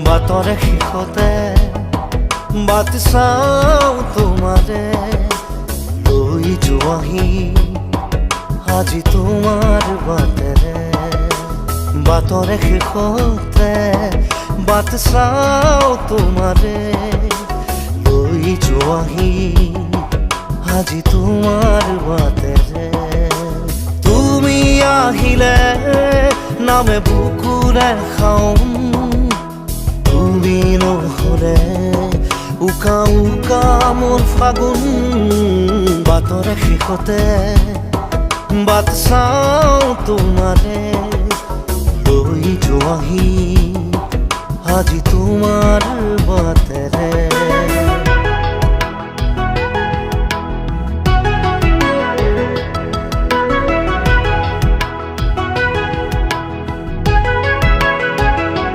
বাটৰে শেষতে বাট চাওঁ তোমাৰে লৈ যোৱাহি আজি তোমাৰ বাটেৰে। বাটৰে শেষতে বাট চাওঁ তোমাৰে লৈ যোৱাহি আজি তোমাৰ বাটেৰে। তুমি আহিলে নামে বুকুৰে খাওঁ, তুমি নহ'লে উকা উকা মোৰ ফাগুন। বাটৰে শেষতে বাট চাওঁ তোমাৰে লৈ যোৱাহি আজি তোমাৰ বাট।